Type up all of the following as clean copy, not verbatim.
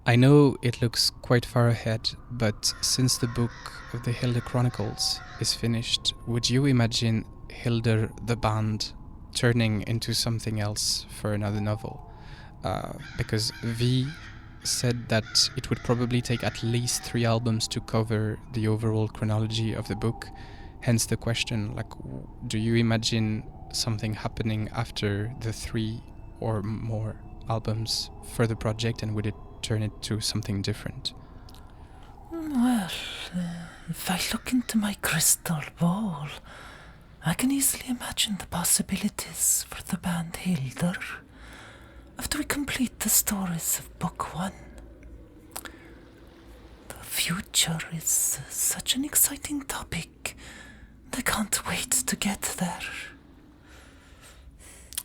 I know it looks quite far ahead, but since the book of the Hyldr Chronicles is finished, would you imagine Hyldr the band turning into something else for another novel? Because V said that it would probably take at least 3 albums to cover the overall chronology of the book. Hence the question, like, do you imagine something happening after the 3 or more albums for the project, and would it turn it to something different? Well, if I look into my crystal ball, I can easily imagine the possibilities for the band Hyldr after we complete the stories of Book 1. The future is such an exciting topic, and I can't wait to get there.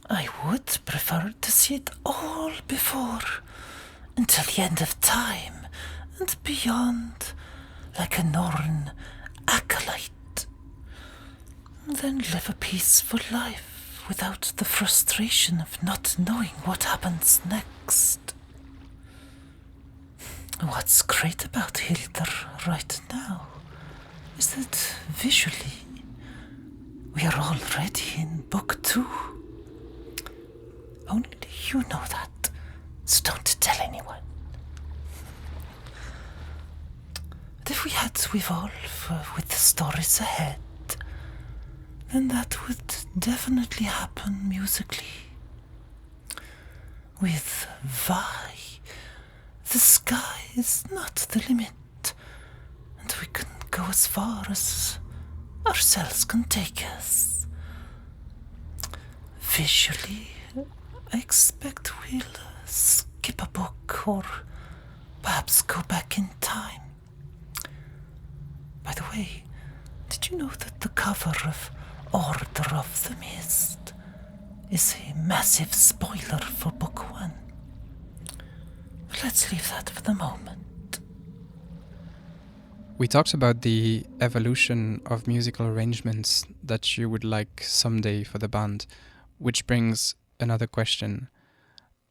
I would prefer to see it all before, until the end of time and beyond, like a Norn acolyte. Then live a peaceful life without the frustration of not knowing what happens next. What's great about Hyldr right now is that visually we are already in Book 2. Only you know that, so don't tell anyone. But if we had to evolve with the stories ahead, then that would definitely happen musically. With Vi, the sky is not the limit, and we can go as far as ourselves can take us. Visually, I expect we'll skip a book or perhaps go back in time. By the way, did you know that the cover of Order of the Mist is a massive spoiler for Book 1? But let's leave that for the moment. We talked about the evolution of musical arrangements that you would like someday for the band, which brings another question.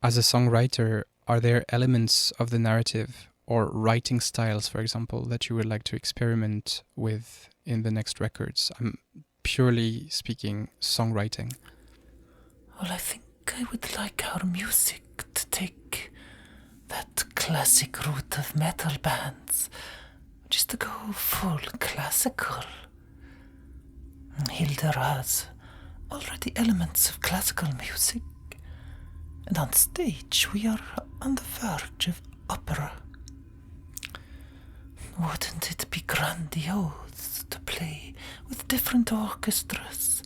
As a songwriter, are there elements of the narrative or writing styles, for example, that you would like to experiment with in the next records? I'm purely speaking songwriting. Well, I think I would like our music to take that classic route of metal bands, which is to go full classical. Hyldr has already elements of classical music, and on stage we are on the verge of opera. Wouldn't it be grandiose to play with different orchestras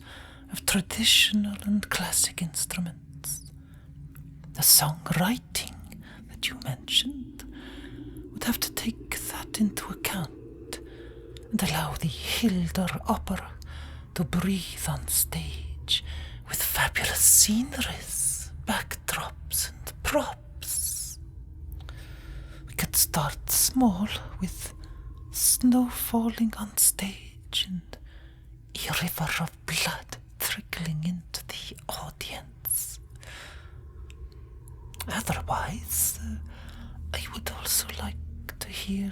of traditional and classic instruments? The songwriting that you mentioned would have to take that into account and allow the Hyldr opera to breathe on stage with fabulous sceneries, backdrops and props. We could start small with snow falling on stage and a river of blood trickling into the audience. Otherwise, I would also like to hear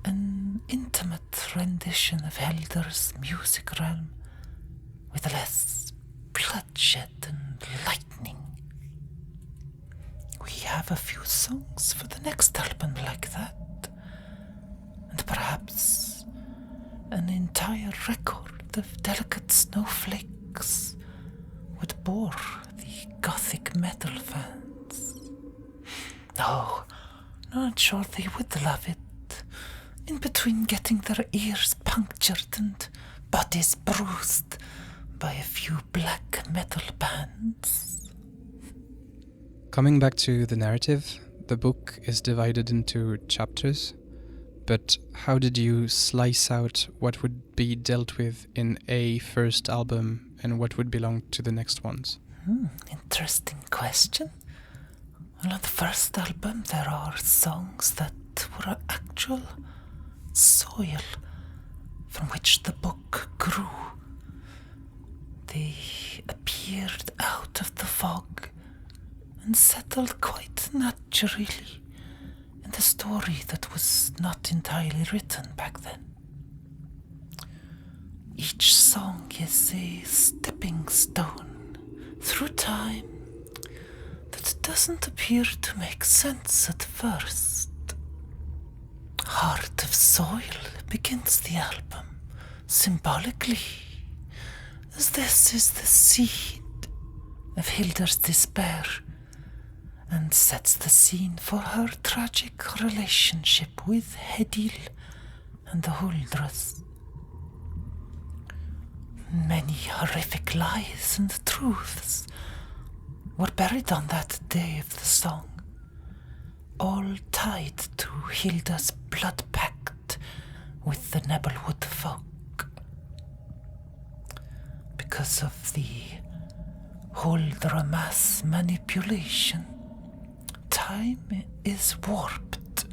an intimate rendition of Hyldr's music realm with less bloodshed and lightning. We have a few songs for the next album like that, and perhaps an entire record of delicate snowflakes would bore the gothic metal fans. Oh, not sure they would love it, in between getting their ears punctured and bodies bruised by a few black metal bands. Coming back to the narrative, the book is divided into chapters, but how did you slice out what would be dealt with in a first album and what would belong to the next ones? Interesting question. Well, on the first album there are songs that were actual soil from which the book grew. They appeared out of the fog and settled quite naturally and a story that was not entirely written back then. Each song is a stepping stone through time that doesn't appear to make sense at first. Heart of Soil begins the album symbolically, as this is the seed of Hyldr's despair and sets the scene for her tragic relationship with Hyldr and the Huldras. Many horrific lies and truths were buried on that day of the song, all tied to Hyldr's blood pact with the Nebelwood folk. Because of the Hyldr mass manipulation, time is warped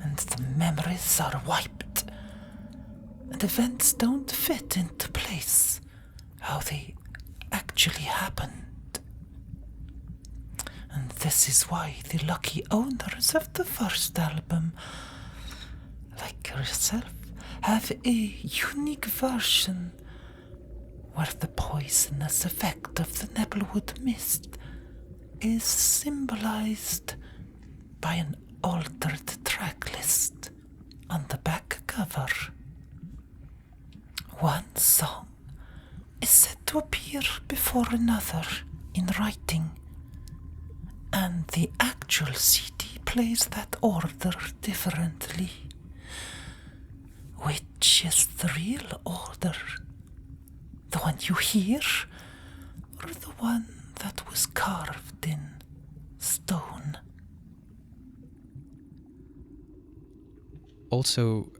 and the memories are wiped, and events don't fit into place how they actually happened. And this is why the lucky owners of the first album, like yourself, have a unique version where the poisonous effect of the Nebelwood mist is symbolized by an altered track list on the back cover. One song is said to appear before another in writing, and the actual CD plays that order differently. Which is the real order? The one you hear, or the one that was carved in stone? Also,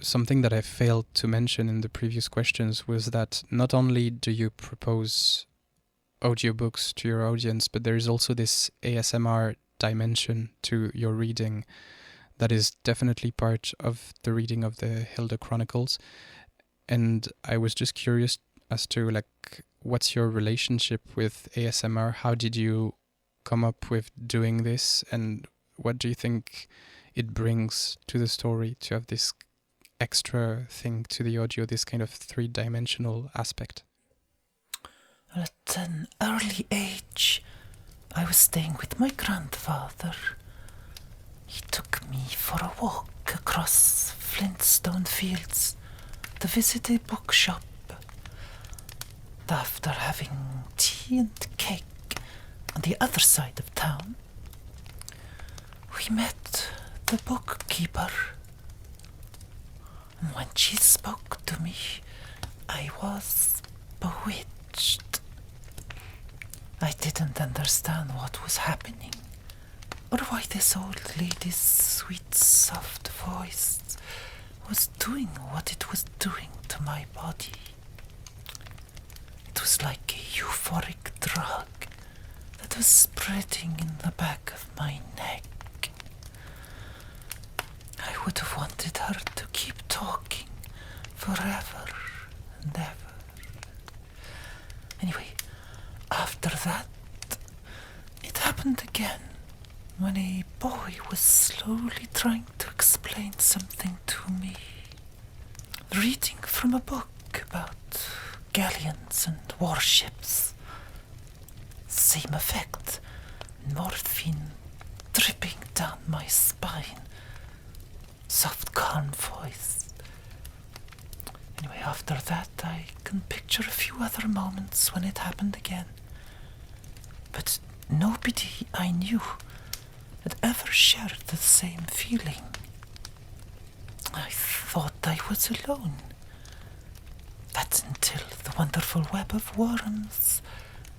something that I failed to mention in the previous questions was that not only do you propose audiobooks to your audience, but there is also this ASMR dimension to your reading that is definitely part of the reading of the Hyldr Chronicles. And I was just curious as to, like, what's your relationship with ASMR? How did you come up with doing this? And what do you think it brings to the story to have this extra thing to the audio, this kind of three-dimensional aspect? At an early age, I was staying with my grandfather. He took me for a walk across Flintstone fields to visit a bookshop. After having tea and cake on the other side of town, we met the bookkeeper. And when she spoke to me, I was bewitched. I didn't understand what was happening, or why this old lady's sweet, soft voice was doing what it was doing to my body. It was like a euphoric drug that was spreading in the back of my neck. I would have wanted her to keep talking forever and ever. Anyway, after that, it happened again when a boy was slowly trying to explain something to me, reading from a book about galleons and warships. Same effect, morphine dripping down my spine, soft, calm voice. Anyway, after that, I can picture a few other moments when it happened again. But nobody I knew had ever shared the same feeling. I thought I was alone. That's until the wonderful web of worms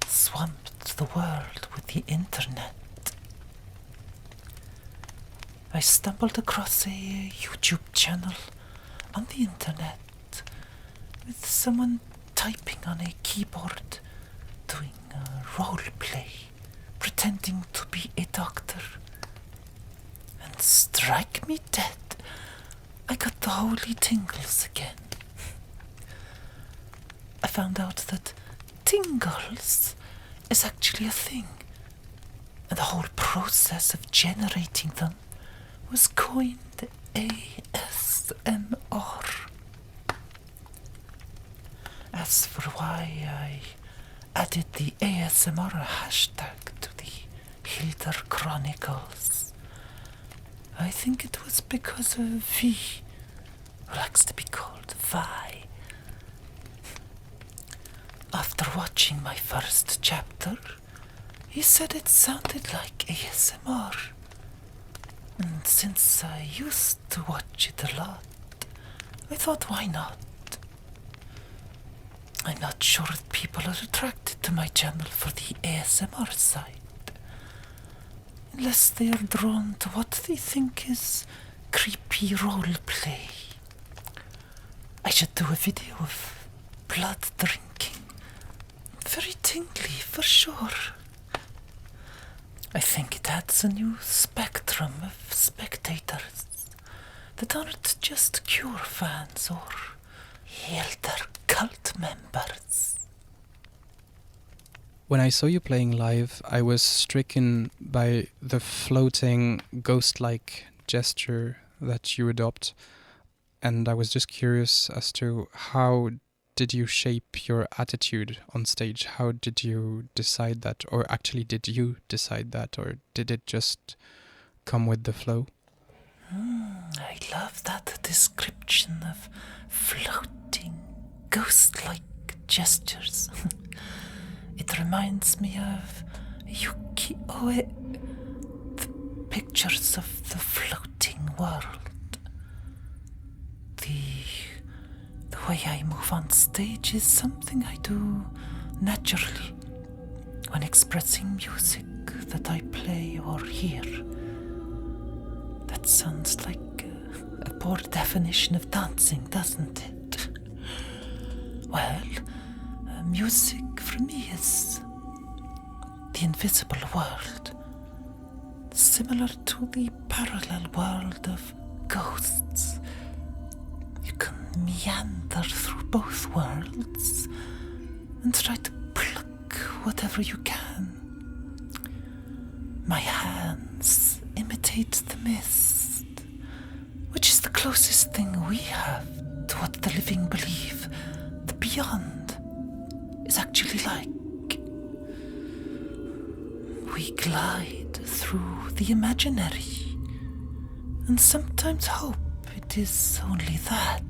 swamped the world with the internet. I stumbled across a YouTube channel on the internet with someone typing on a keyboard, doing a role play, pretending to be a doctor. And strike me dead, I got the holy tingles again. I found out that Tingles is actually a thing, And the whole process of generating them was coined ASMR. As for why I added the ASMR hashtag to the Hyldr Chronicles, I think it was because of V, who likes to be called Vi. After watching my first chapter, he said it sounded like ASMR. And since I used to watch it a lot, I thought, why not? I'm not sure if people are attracted to my channel for the ASMR side, unless they are drawn to what they think is creepy roleplay. I should do a video of blood drinking. Very tingly, for sure. I think it adds a new spectrum of spectators that aren't just Cure fans or Hyldr cult members. When I saw you playing live, I was stricken by the floating, ghost-like gesture that you adopt, and I was just curious as to how did you shape your attitude on stage? How did you decide that? Or actually, did you decide that? Or did it just come with the flow? I love that description of floating, ghost-like gestures. It reminds me of Yuki-Oe, the pictures of the floating world. The way I move on stage is something I do naturally when expressing music that I play or hear. That sounds like a poor definition of dancing, doesn't it? Well, music for me is the invisible world, similar to the parallel world of ghosts. You can meander through both worlds and try to pluck whatever you can. My hands imitate the mist, which is the closest thing we have to what the living believe the beyond is actually like. We glide through the imaginary and sometimes hope it is only that,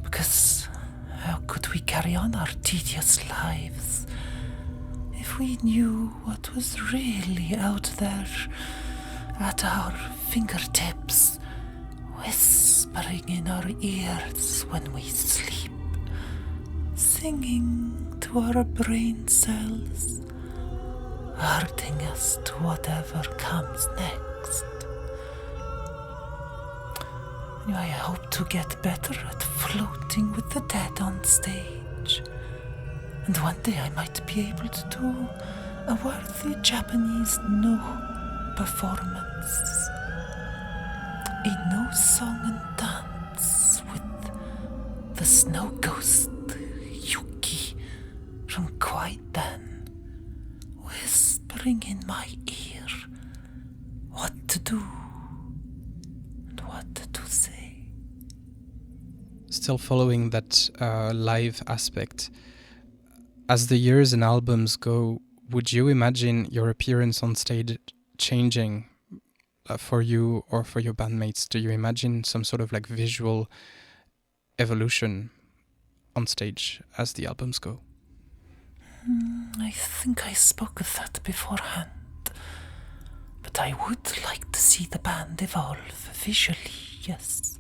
because how could we carry on our tedious lives if we knew what was really out there at our fingertips, whispering in our ears when we sleep, singing to our brain cells, urging us to whatever comes next. I hope to get better at floating with the dead on stage. And one day I might be able to do a worthy Japanese no performance. A no song and dance with the snow ghost Yuki from Kwaidan, whispering in my ear what to do and what to say. Still following that live aspect, as the years and albums go, would you imagine your appearance on stage changing for you or for your bandmates? Do you imagine some sort of like visual evolution on stage as the albums go? I think I spoke of that beforehand, but I would like to see the band evolve visually, yes.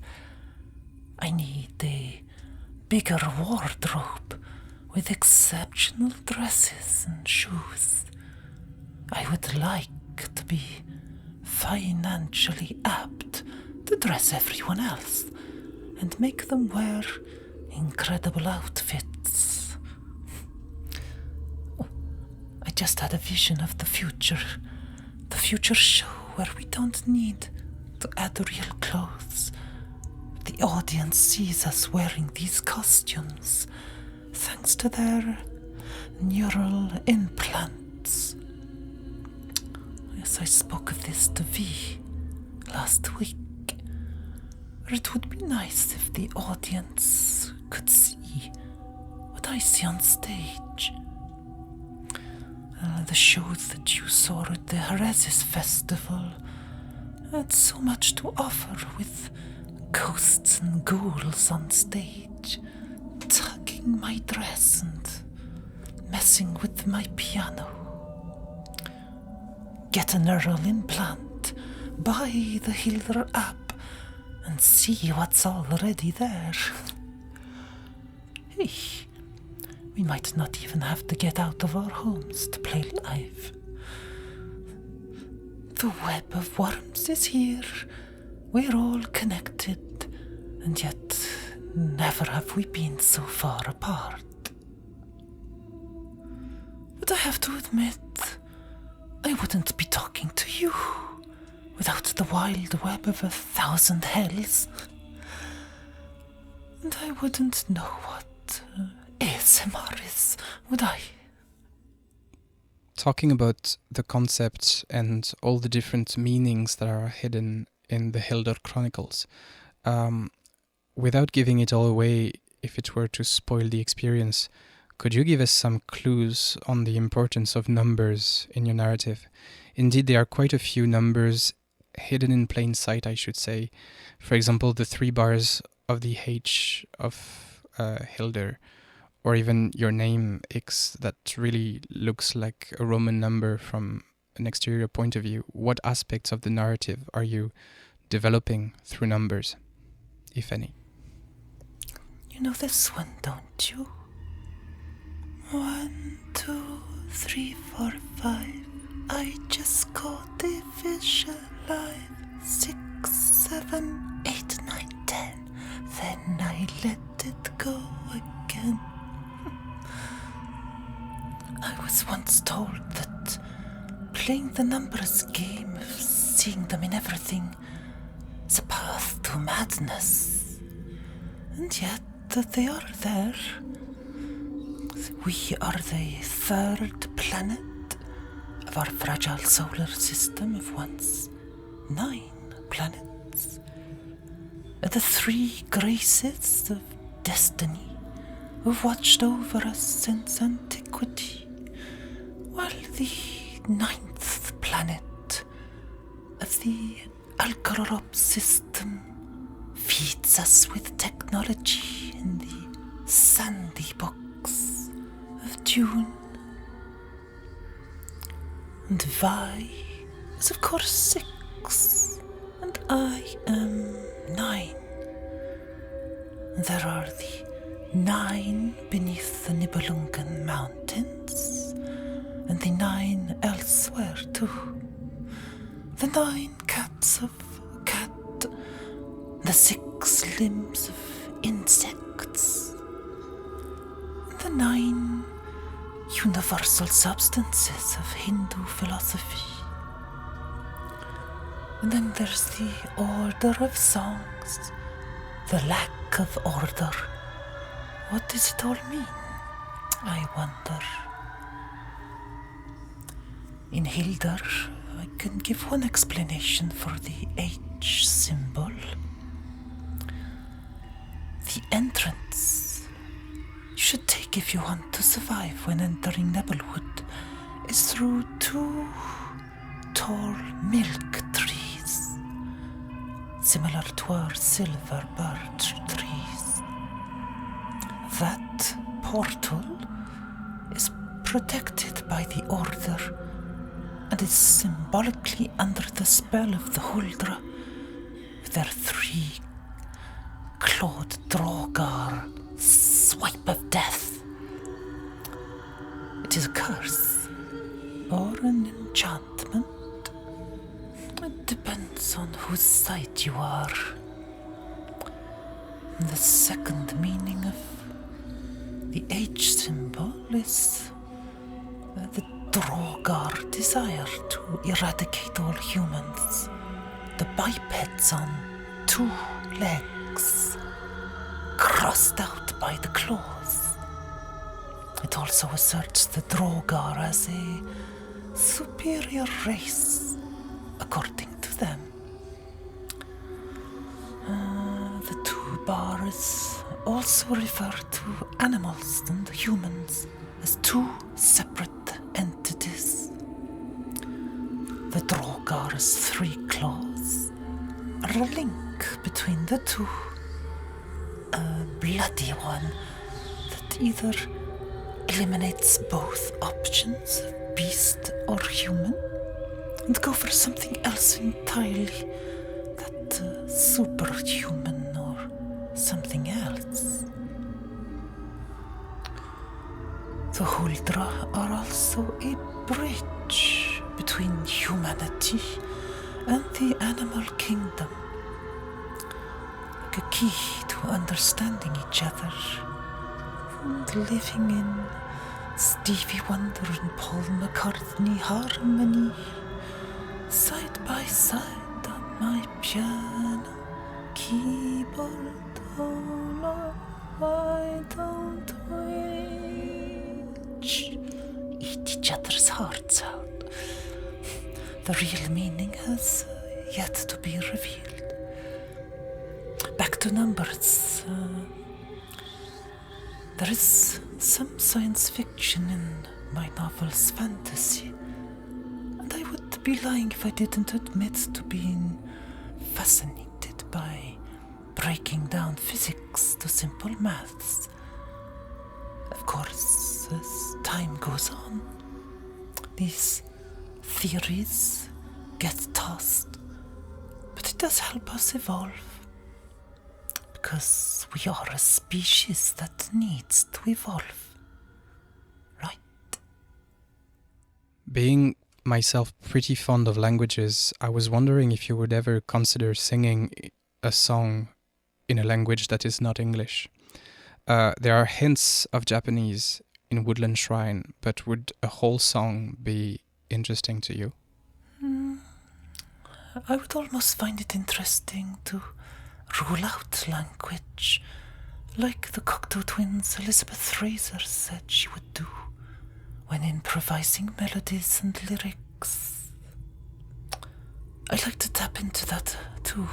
I need a bigger wardrobe with exceptional dresses and shoes. I would like to be financially apt to dress everyone else and make them wear incredible outfits. I just had a vision of the future show where we don't need to add real clothes. The audience sees us wearing these costumes thanks to their neural implants. as I spoke of this to V last week. It would be nice if the audience could see what I see on stage. The show that you saw at the Heresis Festival had so much to offer, with ghosts and ghouls on stage, tugging my dress and messing with my piano. Get a neural implant, buy the Hyldr app, and see what's already there. Hey, we might not even have to get out of our homes to play live. The web of worms is here. We're all connected, and yet never have we been so far apart. But I have to admit, I wouldn't be talking to you without the wild web of 1,000 hells. And I wouldn't know what ASMR is, would I? Talking about the concept and all the different meanings that are hidden in the Hyldr Chronicles, without giving it all away, if it were to spoil the experience, could you give us some clues on the importance of numbers in your narrative? Indeed, there are quite a few numbers hidden in plain sight, I should say. For example, the 3 bars of the H of Hyldr, or even your name, X, that really looks like a Roman number from an exterior point of view. What aspects of the narrative are you developing through numbers, if any? You know this one, don't you? 1, 2, 3, 4, 5. I just got the visualize. 6, 7, 8, 9, 10. Then I let it go again. I was once told that playing the numbers game of seeing them in everything is a path to madness. And yet they are there. We are the 3rd planet of our fragile solar system of once 9 planets. The 3 graces of destiny who've watched over us since antiquity, while the 9th planet of the Algorop system feeds us with technology in the sandy books of Dune. And Vi is of course 6, and I am 9. There are the 9 beneath the Nibelungen Mountains, and the 9 elsewhere too. The 9 cats of a cat, the 6 limbs of insects, the 9 universal substances of Hindu philosophy. And then there's the order of songs, the lack of order. What does it all mean, I wonder? In Hyldr, I can give one explanation for the H symbol. The entrance you should take if you want to survive when entering Nebelwood is through 2 tall milk trees, similar to our silver birch trees. That portal is protected by the Order and is symbolically under the spell of the Huldra, with their 3 clawed Drogar swipe of death. It is a curse or an enchantment. It depends on whose side you are. The second meaning of the H symbol is the Drogar desire to eradicate all humans, the bipeds on 2 legs, crossed out by the claws. It also asserts the Drogar as a superior race, according to them. The two bars also refer to animals and humans as two separate entities. The Drogar's three claws are a link between the two, a bloody one that either eliminates both options of beast or human and go for something else entirely, that superhuman or something else. The Hyldr are also a bridge between humanity and the animal kingdom, like a key to understanding each other and living in Stevie Wonder and Paul McCartney harmony, side by side on my piano keyboard. Oh no, why don't we eat each other's hearts out? The real meaning has yet to be revealed. Back to numbers. There is some science fiction in my novel's fantasy, and I would be lying if I didn't admit to being fascinated by breaking down physics to simple maths. Of course, as time goes on, these theories get tossed, but it does help us evolve, because we are a species that needs to evolve, right? Being myself pretty fond of languages, I was wondering if you would ever consider singing a song in a language that is not English. There are hints of Japanese in Woodland Shrine, but would a whole song be interesting to you? I would almost find it interesting to rule out language, like the Cocteau Twins' Elizabeth Fraser said she would do when improvising melodies and lyrics. I like to tap into that too,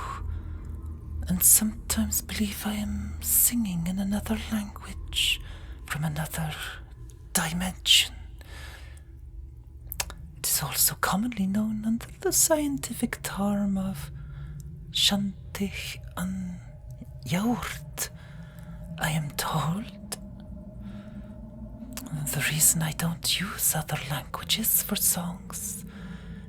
and sometimes believe I am singing in another language from another dimension. It is also commonly known under the scientific term of Shantig an Yaurt, I am told. The reason I don't use other languages for songs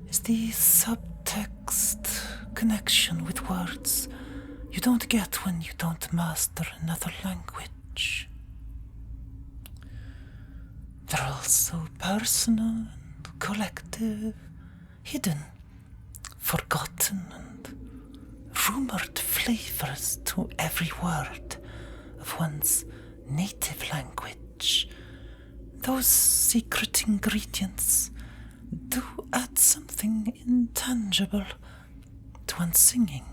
is the subtext connection with words you don't get when you don't master another language. They're also personal and collective, hidden, forgotten and rumoured flavours to every word of one's native language. Those secret ingredients do add something intangible to one's singing.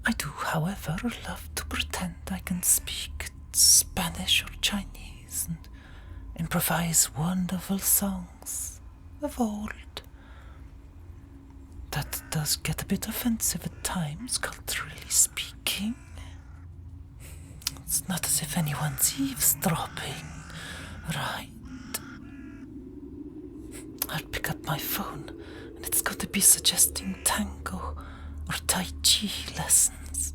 I do, however, love to pretend I can speak Spanish or Chinese and improvise wonderful songs of old. That does get a bit offensive at times, culturally speaking. It's not as if anyone's eavesdropping, right? I'll pick up my phone and it's going to be suggesting tango or Tai Chi lessons.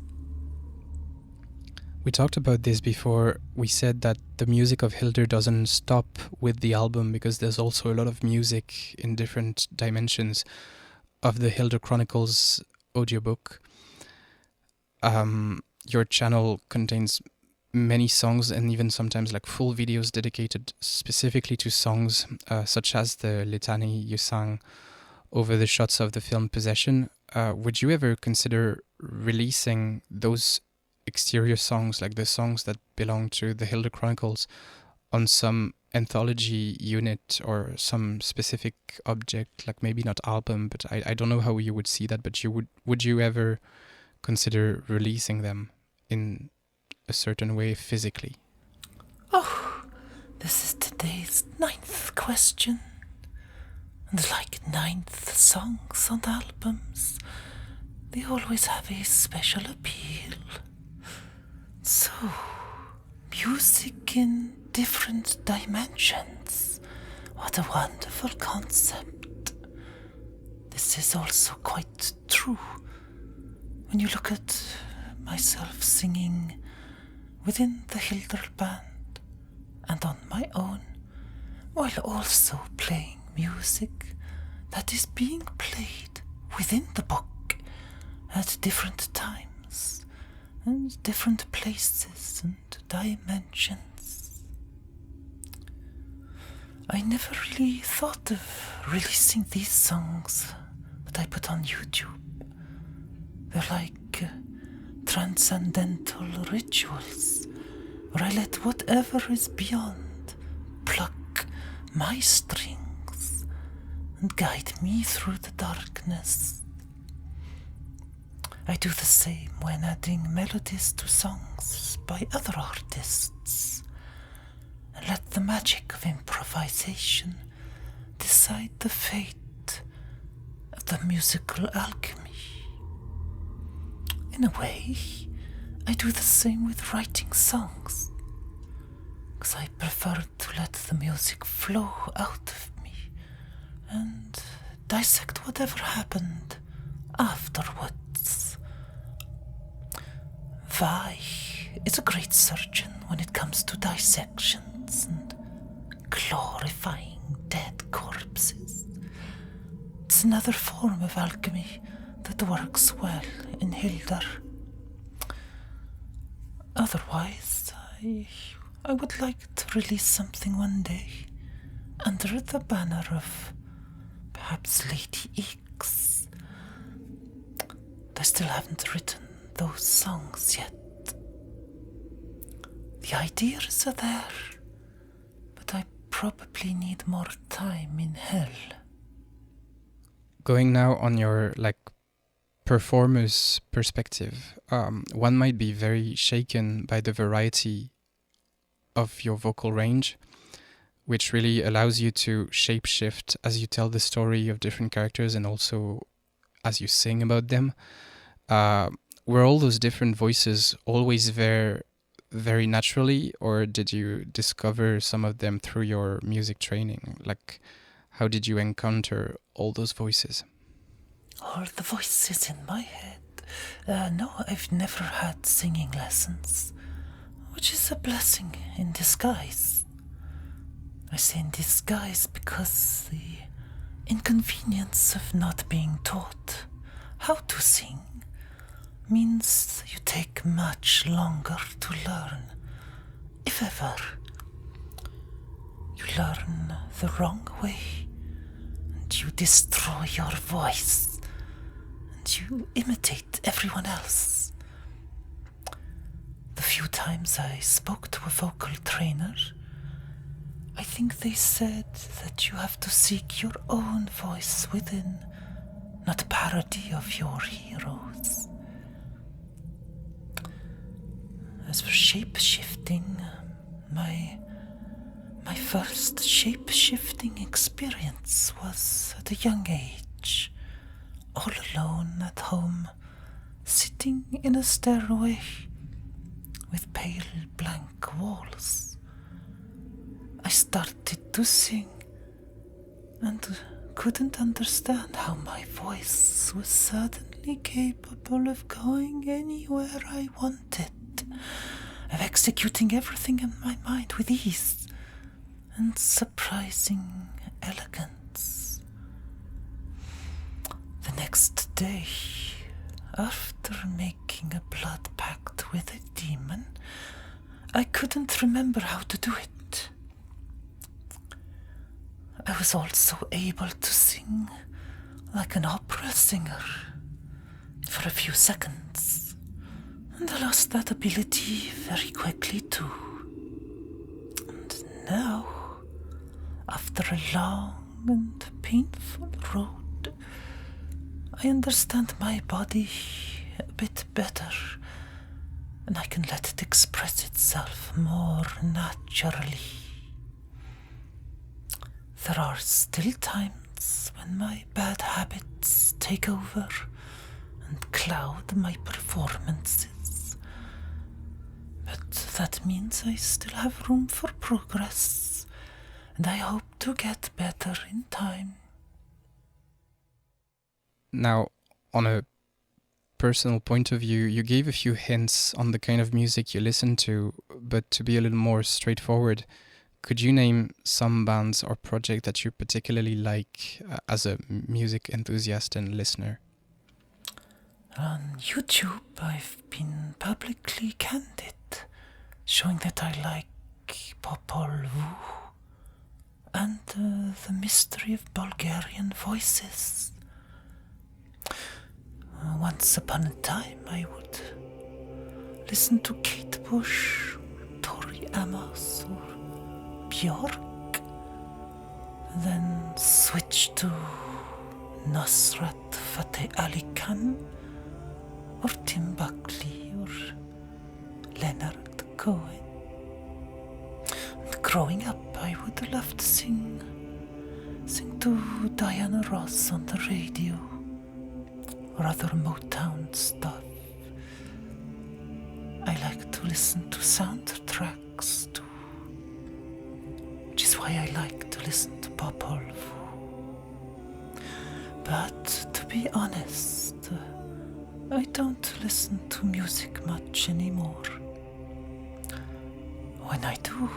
We talked about this before. We said that the music of Hyldr doesn't stop with the album because there's also a lot of music in different dimensions of the Hyldr Chronicles audiobook. Your channel contains many songs and even sometimes like full videos dedicated specifically to songs, such as the litany you sang over the shots of the film Possession. Would you ever consider releasing those exterior songs, like the songs that belong to the Hyldr Chronicles, on some anthology unit or some specific object, like maybe not album, but I don't know how you would see that, but would you ever consider releasing them in a certain way physically? Oh, this is today's 9th question. And like ninth songs on albums, they always have a special appeal. So, music in different dimensions. What a wonderful concept. This is also quite true. When you look at myself singing within the Hyldr band and on my own, while also playing music that is being played within the book at different times and different places and dimensions. I never really thought of releasing these songs that I put on YouTube. They're like transcendental rituals where I let whatever is beyond pluck my strings and guide me through the darkness. I do the same when adding melodies to songs by other artists, and let the magic of improvisation decide the fate of the musical alchemy. In a way, I do the same with writing songs, because I prefer to let the music flow out of me and dissect whatever happened afterwards. Vi is a great surgeon when it comes to dissections and glorifying dead corpses. It's another form of alchemy that works well in Hyldr. Otherwise, I would like to release something one day under the banner of perhaps Lady X. I still haven't written those songs yet. The ideas are there, but I probably need more time in hell. Going now on your performer's perspective, one might be very shaken by the variety of your vocal range, which really allows you to shapeshift as you tell the story of different characters and also as you sing about them. Were all those different voices always there very naturally, or did you discover some of them through your music training? How did you encounter all those voices? All the voices in my head? No, I've never had singing lessons, which is a blessing in disguise. I say in disguise because the inconvenience of not being taught how to sing means you take much longer to learn, if ever. You learn the wrong way, and you destroy your voice, and you imitate everyone else. The few times I spoke to a vocal trainer, I think they said that you have to seek your own voice within, not a parody of your heroes. As for shape-shifting, my first shape-shifting experience was at a young age, all alone at home, sitting in a stairway with pale blank walls. I started to sing and couldn't understand how my voice was suddenly capable of going anywhere I wanted, of executing everything in my mind with ease and surprising elegance. The next day, after making a blood pact with a demon, I couldn't remember how to do it. I was also able to sing like an opera singer for a few seconds, and I lost that ability very quickly too. And now, after a long and painful road, I understand my body a bit better, and I can let it express itself more naturally. There are still times moments when my bad habits take over and cloud my performances. But that means I still have room for progress, and I hope to get better in time. Now, on a personal point of view, you gave a few hints on the kind of music you listen to, but to be a little more straightforward, could you name some bands or projects that you particularly like as a music enthusiast and listener? On YouTube, I've been publicly candid, showing that I like Popol Vuh and the mystery of Bulgarian voices. Once upon a time, I would listen to Kate Bush, Tori Amos, or Björk, then switch to Nusrat Fateh Ali Khan, or Tim Buckley, or Leonard Cohen. And growing up, I would love to sing to Diana Ross on the radio, or other Motown stuff. I like to listen to soundtracks too, which is why I like to listen to Popol Vuh. But to be honest, I don't listen to music much anymore. When I do,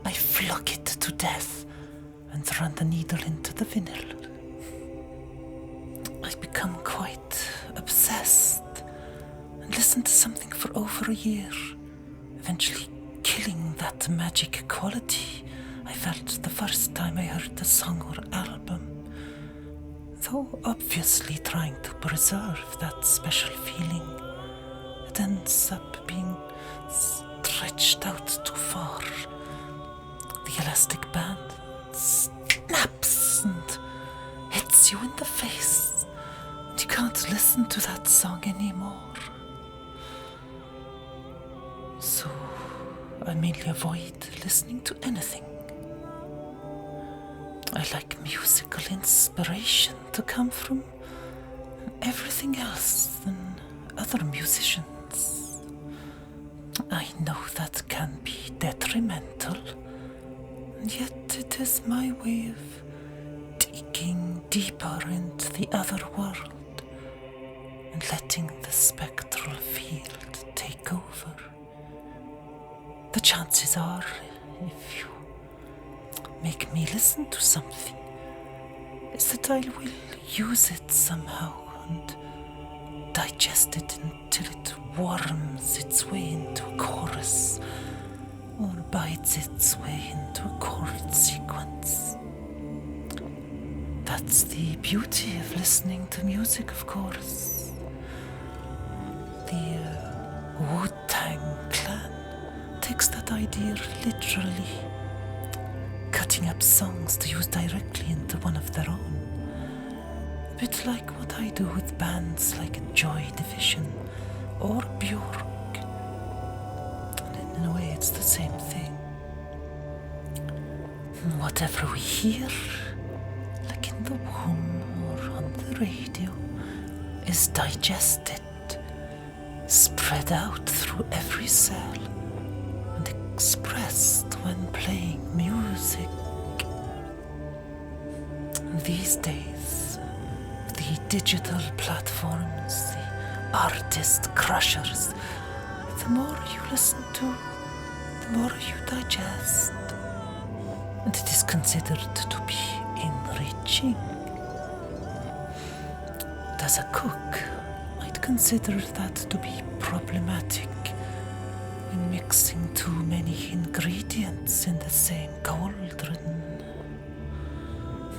I flog it to death and run the needle into the vinyl. I become quite obsessed and listen to something for over a year, eventually killing that magic quality I felt the first time I heard the song or album, though obviously trying to preserve that special feeling. It ends up being stretched out too far. The elastic band snaps and hits you in the face. You can't listen to that song anymore. So I mainly avoid listening to anything. I like musical inspiration to come from everything else than other musicians. I know that can be detrimental, and yet it is my way of digging deeper into the other world and letting the spectral field take over. The chances are, if you make me listen to something, is that I will use it somehow and digest it until it worms its way into a chorus or bites its way into a chord sequence. That's the beauty of listening to music, of course. The Wu-Tang Clan takes that idea literally, cutting up songs to use directly into one of their own. A bit like what I do with bands like Joy Division or Björk. And in a way, it's the same thing. Whatever we hear, like in the womb or on the radio, is digested, spread out through every cell, and expressed when playing music. These days, the digital platforms, the artist crushers, the more you listen to, the more you digest. And it is considered to be enriching. And as a cook, I'd consider that to be problematic when mixing too many ingredients in the same cauldron.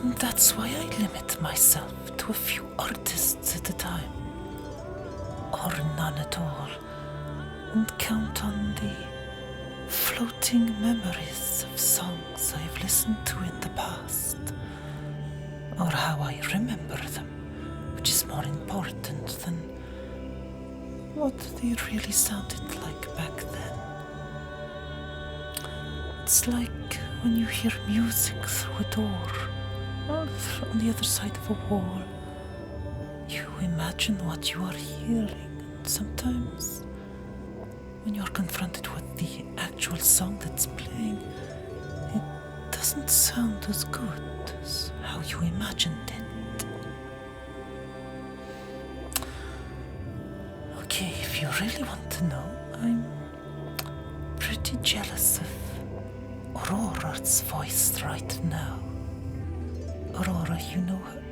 And that's why I limit myself to a few artists at a time, or none at all, and count on the floating memories of songs I've listened to in the past, or how I remember them, which is more important than what they really sounded like back then. It's like when you hear music through a door or on the other side of a wall. You imagine what you are hearing, and sometimes when you are confronted with the actual song that's playing, it doesn't sound as good as how you imagined it. Okay, if you really want to know, I'm pretty jealous of Aurora's voice right now. Aurora, you know her?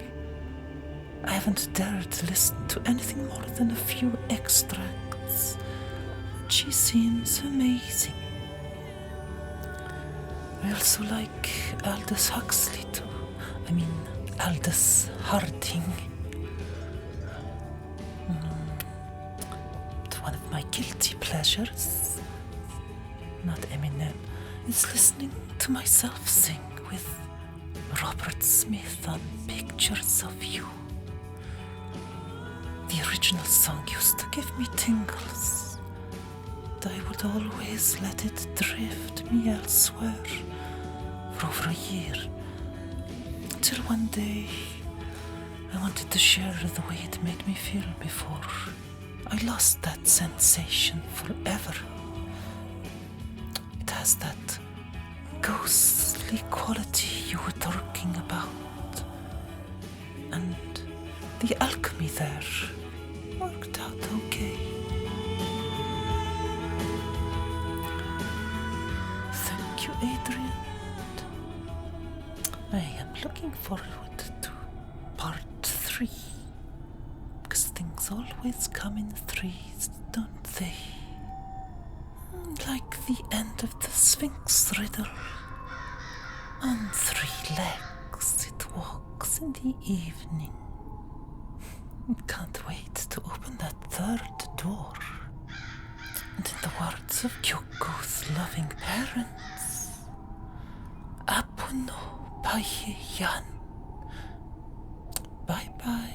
I haven't dared to listen to anything more than a few extracts. She seems amazing. I also like Aldous Huxley too. Aldous Harding. But one of my guilty pleasures, not Eminem, is listening to myself sing with Robert Smith on Pictures of You. The original song used to give me tingles, and I would always let it drift me elsewhere for over a year, until one day I wanted to share the way it made me feel before I lost that sensation forever. It has that ghostly quality you were talking about, and the alchemy there worked out okay. Thank you, Adrien. I am looking forward to part 3, because things always come in threes, don't they? Like the end of the Sphinx riddle. On 3 legs it walks in the evening. Can't wait to open that 3rd door. And in the words of Kyoko's loving parents, Apuno Paye Yan. Bye bye.